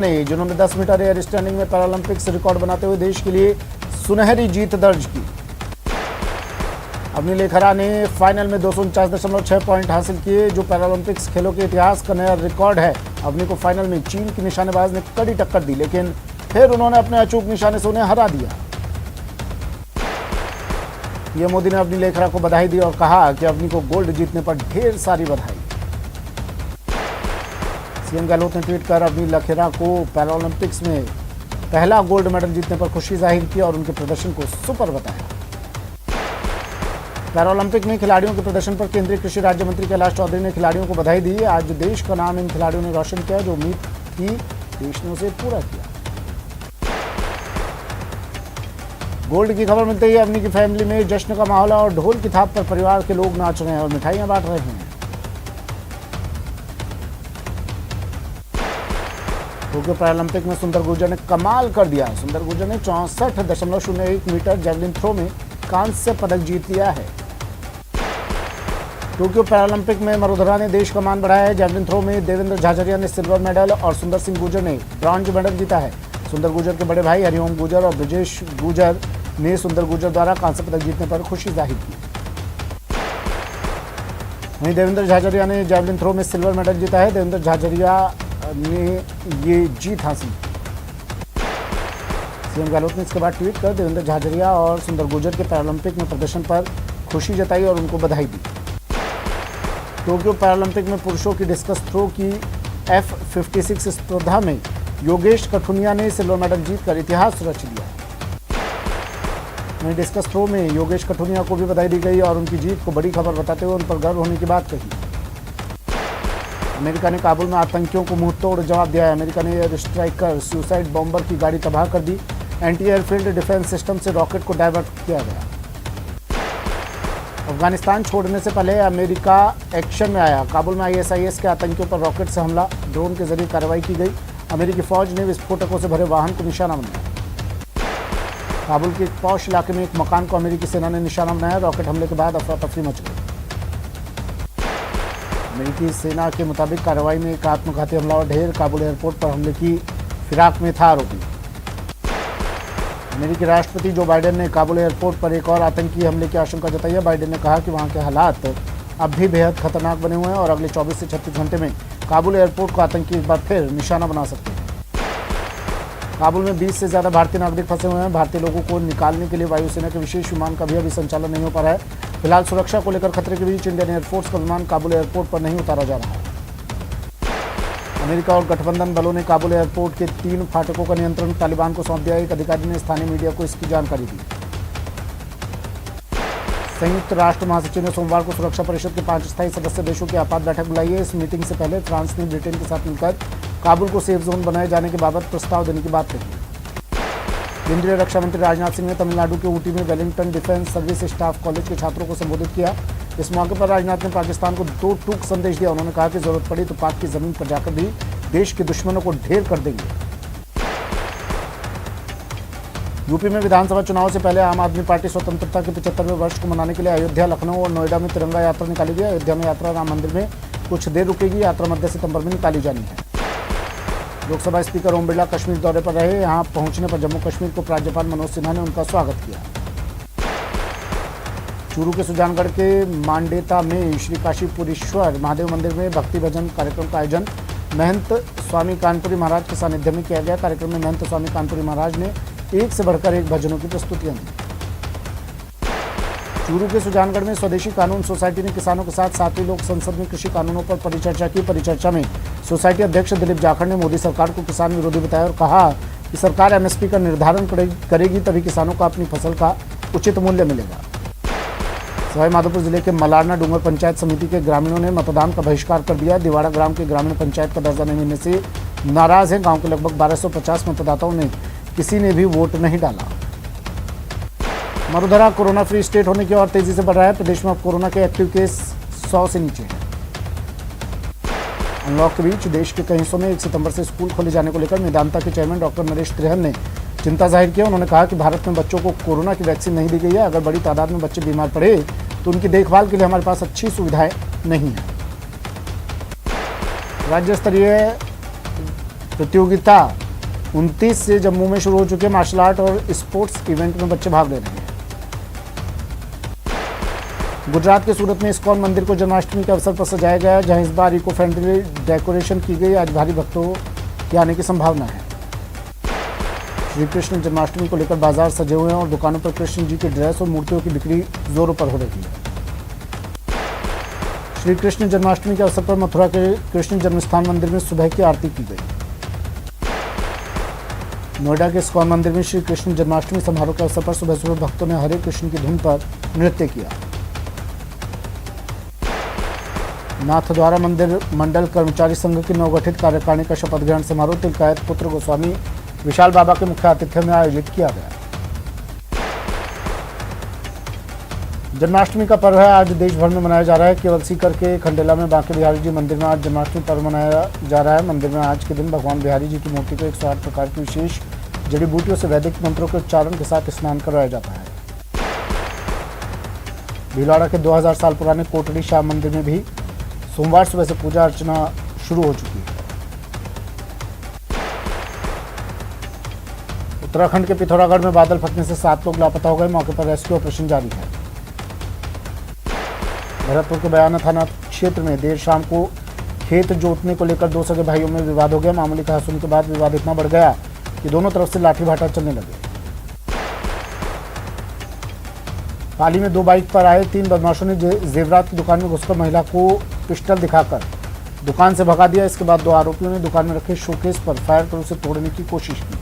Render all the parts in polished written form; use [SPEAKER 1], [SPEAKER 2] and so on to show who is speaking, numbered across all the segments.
[SPEAKER 1] जिन्होंने 10 metre air standing में Paralympics record बनाते हुए देश के लिए सुनहरी जीत दर्ज की। अवनी लेखरा ने फाइनल में 249.6 पॉइंट हासिल किए, जो पैरालंपिक्स खेलों के इतिहास का नया रिकॉर्ड है। अवनी को फाइनल में चीन की निशानेबाज ने कड़ी टक्कर दी, लेकिन फिर उन्होंने अपने अचूक निशाने से उन्हें हरा दिया। पीएम मोदी ने अवनी लेखरा को बधाई दी और कहा कि अवनी को गोल्ड जीतने पर ढेर सारी बधाई। सीएम गहलोत ने ट्वीट कर अवनी लेखरा को पैरालंपिक्स में पहला गोल्ड मेडल जीतने पर खुशी जाहिर की और उनके प्रदर्शन को सुपर बताया। पैरालंपिक में खिलाड़ियों के प्रदर्शन पर केंद्रीय कृषि राज्य मंत्री कैलाश चौधरी ने खिलाड़ियों को बधाई दी। आज देश का नाम इन खिलाड़ियों ने रोशन किया, जो उम्मीद थी देश ने उसे पूरा किया। गोल्ड की खबर मिलते ही अवनी की फैमिली में जश्न का माहौल और ढोल की थाप पर परिवार के लोग नाच रहे हैं और मिठाइयां बांट रहे हैं। टोक्यो पैरालंपिक में सुंदर गुर्जर ने कमाल कर दिया। सुंदर गुर्जर ने 64.01 मीटर जैवलिन थ्रो में कांस्य पदक जीत लिया है। टोक्यो पैरालंपिक में मरुधरा ने देश का मान बढ़ाया है। जैवलिन थ्रो में देवेंद्र झाझरिया ने सिल्वर मेडल और सुंदर सिंह गुर्जर ने ब्रॉन्ज मेडल जीता है। सुंदर गुर्जर के बड़े भाई हरिओम गुर्जर और ब्रजेश गुर्जर ने सुंदर गुर्जर द्वारा कांस्य पदक जीतने पर खुशी जाहिर की। वहीं देवेंद्र झाझरिया ने जैवलिन थ्रो में सिल्वर मेडल जीता है। देवेंद्र झाझरिया ने ये जीत हासिल की। सीएम गहलोत ने इसके बाद ट्वीट कर देवेंद्र झाझरिया और सुंदर गुर्जर के पैरालंपिक में प्रदर्शन पर खुशी जताई और उनको बधाई दी। टोक्यो पैरालंपिक में पुरुषों की डिस्कस थ्रो की F56 स्पर्धा में योगेश कठुनिया ने सिल्वर मेडल जीतकर इतिहास रच दिया। वहीं डिस्कस थ्रो में योगेश कठुनिया को भी बधाई दी गई और उनकी जीत को बड़ी खबर बताते हुए उन पर गर्व होने की बात कही। अमेरिका ने काबुल में आतंकियों को मुंहतोड़ जवाब दिया है। अमेरिका ने एयर स्ट्राइकर सुसाइड बॉम्बर की गाड़ी तबाह कर दी। एंटी एयरफील्ड डिफेंस सिस्टम से रॉकेट को डायवर्ट किया गया। अफगानिस्तान छोड़ने से पहले अमेरिका एक्शन में आया। काबुल में ISIS के आतंकियों पर रॉकेट से हमला, ड्रोन के जरिए कार्रवाई की गई। अमेरिकी फौज ने विस्फोटकों से भरे वाहन को निशाना बनाया। काबुल के एक पॉश इलाके में एक मकान को अमेरिकी सेना ने निशाना बनाया। रॉकेट हमले के बाद अफरा तफरी मच गई। अमेरिकी सेना के मुताबिक कार्रवाई में एक आत्मघाती हमलावर ढेर काबुल एयरपोर्ट पर हमले की फिराक में था आरोपी। अमेरिकी राष्ट्रपति जो बाइडेन ने काबुल एयरपोर्ट पर एक और आतंकी हमले की आशंका जताई है। बाइडेन ने कहा कि वहां के हालात अब भी बेहद खतरनाक बने हुए हैं और अगले 24 से 36 घंटे में काबुल एयरपोर्ट को आतंकी एक बार फिर निशाना बना सकते हैं। काबुल में 20 से ज़्यादा भारतीय नागरिक फंसे हुए हैं। भारतीय लोगों को निकालने के लिए वायुसेना के विशेष विमान का भी अभी संचालन नहीं हो पा रहा है। फिलहाल सुरक्षा को लेकर खतरे के बीच इंडियन एयरफोर्स का विमान काबुल एयरपोर्ट पर नहीं उतारा जा रहा है। अमेरिका और गठबंधन बलों ने काबुल एयरपोर्ट के 3 फाटकों का नियंत्रण तालिबान को सौंप दिया। एक अधिकारी ने स्थानीय मीडिया को इसकी जानकारी दी। संयुक्त राष्ट्र महासचिव ने सोमवार को सुरक्षा परिषद के 5 स्थायी सदस्य देशों की आपात बैठक बुलाई है। इस मीटिंग से पहले फ्रांस ने ब्रिटेन के साथ मिलकर काबुल को सेफ जोन बनाए जाने के बाबत प्रस्ताव देने की बात कही। केंद्रीय रक्षा मंत्री राजनाथ सिंह ने तमिलनाडु के ऊटी में Wellington defence service staff college के छात्रों को संबोधित किया। इस मौके पर राजनाथ ने पाकिस्तान को 2 टूक संदेश दिया। उन्होंने कहा कि जरूरत पड़ी तो पाक की जमीन पर जाकर भी देश के दुश्मनों को ढेर कर देंगे। यूपी में विधानसभा चुनाव से पहले आम आदमी पार्टी स्वतंत्रता के 75वें वर्ष को मनाने के लिए अयोध्या, लखनऊ और नोएडा में तिरंगा यात्रा निकाली गई। अयोध्या में यात्रा राम मंदिर में कुछ देर रुकेगी। यात्रा मध्य सितंबर में निकाली जानी है। लोकसभा स्पीकर ओम बिरला कश्मीर दौरे पर रहे। यहां पहुंचने पर जम्मू कश्मीर को राज्यपाल मनोज सिन्हा ने उनका स्वागत किया। चूरू के सुजानगढ़ के मांडेता में श्री काशीपुरेश्वर महादेव मंदिर में भक्ति भजन कार्यक्रम का आयोजन महंत स्वामी कानपुरी महाराज के सानिध्य में किया गया। कार्यक्रम में महंत स्वामी कानपुरी महाराज ने एक से बढ़कर एक भजनों की प्रस्तुतियां दी। चूरू के सुजानगढ़ में स्वदेशी कानून सोसाइटी ने किसानों के साथ 7वीं लोक संसद में कृषि कानूनों पर परिचर्चा की। परिचर्चा में सोसाइटी अध्यक्ष दिलीप जाखड़ ने मोदी सरकार को किसान विरोधी बताया और कहा कि सरकार MSP का निर्धारण करेगी, तभी किसानों को अपनी फसल का उचित मूल्य मिलेगा। सवाईमाधोपुर जिले के मलारना डूंगर पंचायत समिति के ग्रामीणों ने मतदान का बहिष्कार कर दिया। दिवाड़ा ग्राम के ग्रामीण पंचायत का दर्जा नहीं मिलने से नाराज हैं। गांव के लगभग 1250 मतदाताओं ने किसी ने भी वोट नहीं डाला। मरुधरा कोरोना फ्री स्टेट होने की ओर तेजी से बढ़ रहा है। प्रदेश में अब कोरोना के एक्टिव केस 100 से नीचे हैं। अनलॉक के बीच देश के कई हिस्सों में 1 सितंबर से स्कूल खोले जाने को लेकर मेदांता के चेयरमैन डॉक्टर नरेश त्रिहन ने चिंता जाहिर की। उन्होंने कहा कि भारत में बच्चों को कोरोना की वैक्सीन नहीं दी गई है। अगर बड़ी तादाद में बच्चे बीमार पड़े तो उनकी देखभाल के लिए हमारे पास अच्छी सुविधाएं नहीं है। राज्य स्तरीय प्रतियोगिता 29 से जम्मू में शुरू हो चुके मार्शल आर्ट और स्पोर्ट्स इवेंट में बच्चे भाग ले रहे हैं। गुजरात के सूरत में इस्कॉन मंदिर को जन्माष्टमी के अवसर पर सजाया गया है, जहां इस बार इको फ्रेंडली डेकोरेशन की गई। आज भारी भक्तों के आने की संभावना है। श्री कृष्ण जन्माष्टमी को लेकर बाजार सजे हुए हैं और दुकानों पर कृष्ण जी की ड्रेस और मूर्तियों की बिक्री जोरों पर हो रही है। श्री कृष्ण जन्माष्टमी के अवसर पर मथुरा के कृष्ण जन्मस्थान मंदिर में सुबह की आरती की गई। नोएडा के इस्कॉन मंदिर में श्री कृष्ण जन्माष्टमी समारोह के अवसर पर सुबह सुबह भक्तों ने हरे कृष्ण की धुन पर नृत्य किया। नाथद्वारा मंदिर मंडल कर्मचारी संघ की नवगठित कार्यकारिणी का शपथ ग्रहण समारोह तिलकायत पुत्र गोस्वामी विशाल बाबा के मुख्य आतिथ्य में आयोजित किया गया। जन्माष्टमी का पर्व है, आज देश भर में मनाया जा रहा है। केवल सीकर के खंडेला में बांके बिहारी जी मंदिर में आज जन्माष्टमी पर्व मनाया जा रहा है। मंदिर में आज के दिन भगवान बिहारी जी की मूर्ति को 108 प्रकार की विशेष जड़ी बूटियों से वैदिक मंत्रों के उच्चारण के साथ स्नान करवाया जाता है। भीलवाड़ा के 2000 साल पुराने कोटड़ी श्याम मंदिर में भी सोमवार सुबह से पूजा अर्चना शुरू हो चुकी है। उत्तराखंड के पिथौरागढ़ में बादल फटने से 7 लोग लापता हो गए। मौके पर रेस्क्यू ऑपरेशन जारी है। भरतपुर के बयाना थाना क्षेत्र में देर शाम को खेत जोतने को लेकर 2 सगे भाइयों में विवाद हो गया। मामूली कहासुनी के बाद विवाद इतना बढ़ गया कि दोनों तरफ से लाठी भाटा चलने लगे। पाली में 2 बाइक पर आए 3 बदमाशों ने जेवरात की दुकान में घुसकर महिला को पिस्टल दिखाकर दुकान से भगा दिया। इसके बाद 2 आरोपियों ने दुकान में रखे शोकेस पर फायर कर उसे तोड़ने की कोशिश की।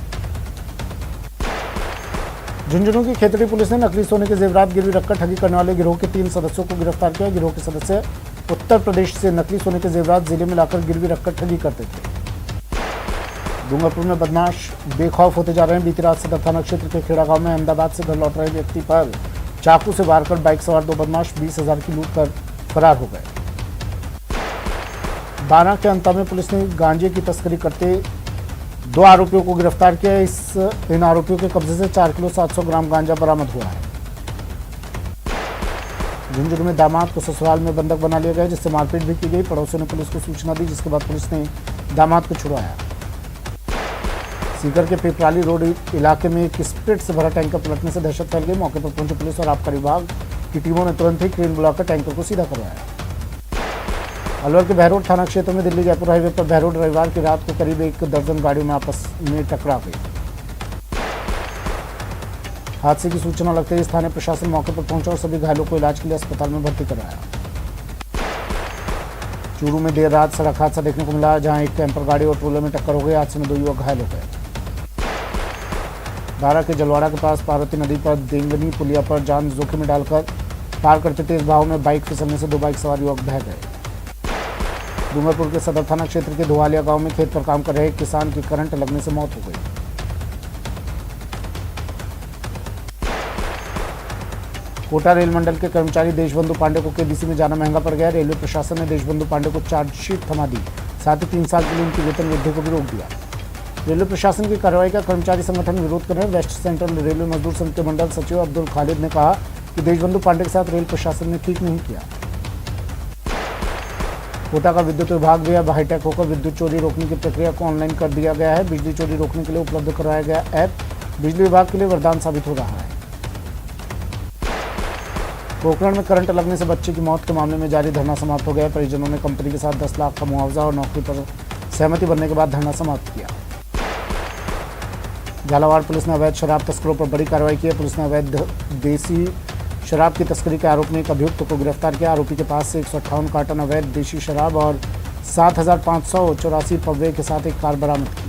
[SPEAKER 1] झुंझुनू की खेतड़ी पुलिस ने नकली सोने के जेवरात गिरवी रखकर ठगी करने वाले गिरोह के 3 सदस्यों को गिरफ्तार किया। गिरोह के सदस्य उत्तर प्रदेश से नकली सोने के जेवरात जिले में लाकर गिरवी रखकर ठगी करते थे। डूंगरपुर में बदमाश बेखौफ होते जा रहे हैं। बीती रात सदर थाना क्षेत्र के खेड़ा गांव में अहमदाबाद से घर लौट रहे व्यक्ति पर चाकू से वार कर बाइक सवार 2 बदमाश 20,000 की लूट कर फरार हो गए। बारा के अंता में पुलिस ने गांजे की तस्करी करते 2 आरोपियों को गिरफ्तार किया। इन आरोपियों के कब्जे से 4 किलो 700 ग्राम गांजा बरामद हुआ है। झुंझुनू में दामाद को ससुराल में बंधक बना लिया गया, जिससे मारपीट भी की गई। पड़ोसियों ने पुलिस को सूचना दी, जिसके बाद पुलिस ने दामाद को छुड़वाया। सीकर के पिपराली रोड इलाके में एक स्प्रिट से भरा टैंकर पलटने से दहशत फैल गई। मौके पर पहुंची पुलिस और आबकारी विभाग की टीमों ने तुरंत ही क्रेन बुलाकर टैंकर को सीधा करवाया। अलवर के बहरोड थाना क्षेत्र में दिल्ली जयपुर हाईवे पर बहरोड रविवार की रात को करीब 1 दर्जन गाड़ियों में आपस में टकरा गई। हादसे की सूचना लगते ही स्थानीय प्रशासन मौके पर पहुंचा और सभी घायलों को इलाज के लिए अस्पताल में भर्ती कराया। चूरू में देर रात सड़क हादसा देखने को मिला, जहां एक कैंपर गाड़ी और ट्रोले में टक्कर हो गई। हादसे में 2 युवक घायल हो गए। बारा के जलवाड़ा के पास पार्वती नदी पर देंगनी पुलिया पर जान जोखिम में डालकर पार करते तेज बहाव में बाइक फिसलने से 2 बाइक सवार युवक बह गए। डूंगरपुर के सदर थाना क्षेत्र के धुआलिया गांव में खेत पर काम कर रहे एक किसान की करंट लगने से मौत हो गई। कोटा रेल मंडल के कर्मचारी देशबंधु पांडे को केबीसी में जाना महंगा पड़ गया। रेलवे प्रशासन ने देशबंधु पांडे को चार्जशीट थमा दी, साथ ही 3 साल के लिए उनकी वेतन वृद्धि को भी रोक दिया। रेलवे प्रशासन की कार्रवाई का कर्मचारी संगठन विरोध कर रहे हैं। वेस्ट सेंट्रल रेलवे मजदूर संघ के मंडल सचिव अब्दुल खालिद ने कहा कि देशबंधु पांडे के साथ रेल प्रशासन ने ठीक नहीं किया। कोटा का विद्युत विभाग भी अब हाईटेक होकर विद्युत चोरी रोकने की प्रक्रिया को ऑनलाइन कर दिया गया है। बिजली चोरी रोकने के लिए उपलब्ध कराया गया ऐप बिजली विभाग के लिए वरदान साबित हो रहा है। पोखरण में करंट लगने से बच्चे की मौत के मामले में जारी धरना समाप्त हो गया। परिजनों ने कंपनी के साथ 10 लाख का मुआवजा और नौकरी पर सहमति बनने के बाद धरना समाप्त किया। झालावाड़ पुलिस ने अवैध शराब तस्करों पर बड़ी कार्रवाई की है। पुलिस ने अवैध देसी शराब की तस्करी के आरोप में एक अभियुक्त को गिरफ्तार किया। आरोपी के पास से 158 कार्टन अवैध देशी शराब और 7,584 पव्वे के साथ एक कार बरामद की।